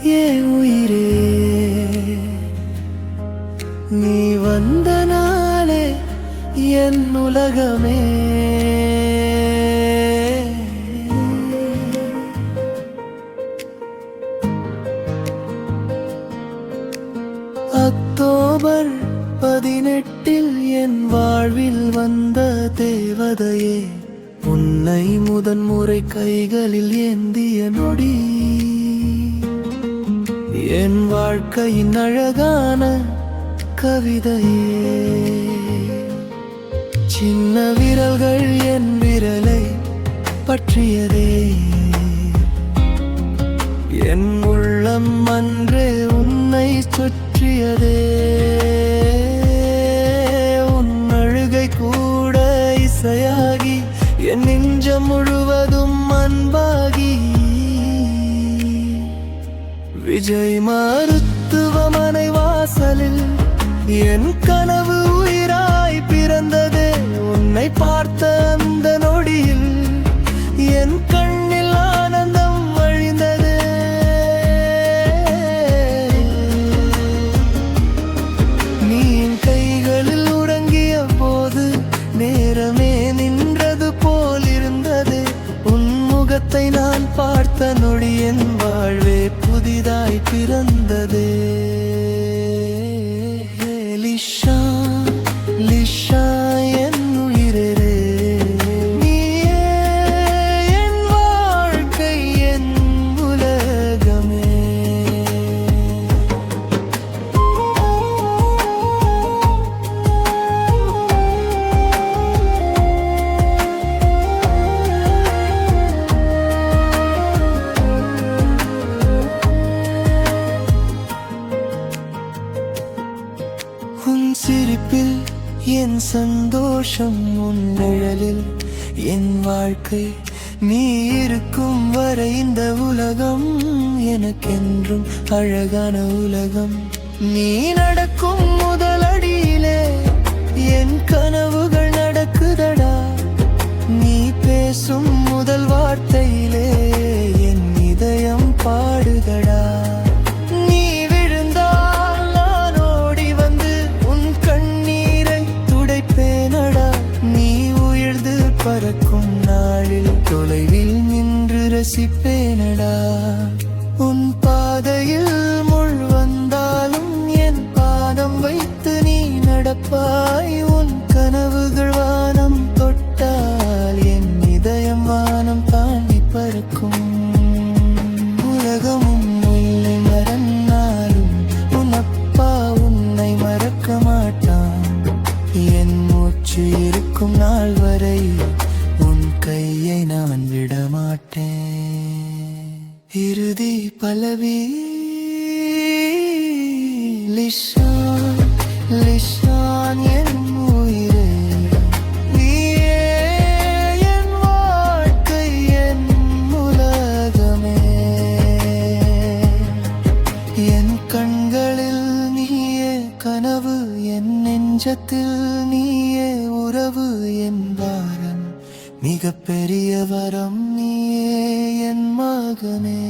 ஏ உயிரே, நீ வந்த நாளே என் உலகமே. அக்டோபர் 18 என் வாழ்வில் வந்த தேவதையே, உன்னை முதன்முறை கைகளில் ஏந்திய நொடி என் வாழ்க்கையின் அழகான கவிதையே. சின்ன விரல்கள் என் விரலை பற்றியதே, என் உள்ளம் அன்றே உன்னை சுற்றியதே. உன் அழுகை கூட இசையாகி என் நெஞ்சம் முழுவதும் அன்பாகி. விஜய் மருத்துவமனை வாசலில் என் கனவு உயிராய் பிறந்ததே. உன்னை பார்த்த அந்த நொடியில் என் கண்ணில் ஆனந்தம் வழிந்ததே. நீ என் கைகளில் உறங்கிய போது நேரமே நின்றது போல் இருந்தது. உன் முகத்தை நான் பார்த்த நொடி என் வாழ்வே புதிதாய் பிறந்ததே. லிஷா லிஷா என் உயிரே, நீயே என் வாழ்க்கை என் உலகமே. உன் சிரிப்பில் என் சந்தோஷம், உன் நிழலில் என் வாழ்க்கை. நீ இருக்கும் வரை இந்த உலகம் எனக்கென்றும் அழகான உலகம். நீ நடக்கும் முதல் அடியிலே என் கனவுகள் நடக்குதடா. நீ பேசும் முதல் வார்த்தையிலே என் இதயம் பாடுதடா. பறக்கும் நாளில் தொலைவில் நின்று ரசிப்பேனடா. உன் பாதையில் முள் வந்தாலும் என் பாதம் வைத்து நீ நடப்பாய். உன் கனவுகள் வானம் தொட்டால் என் இதயம் வானம் தாண்டி பறக்கும். உலகமும் உன்னை மறந்தாலும் உன் அப்பா உன்னை மறக்க மாட்டான். என் மூச்சு இருக்கும் நாள் வரை உன் கையை நான் விடமாட்டேன். இறுதி பல்லவி. லிஷான் லிஷான் என் உயிரே, நீயே என் வாழ்க்கை என் உலகமே. என் கண்களில் நீயே கனவு, என் நெஞ்சத்தில் நீயே உறவு. என் வாரம் மிக பெரிய வரம், நீயே என் மகனே.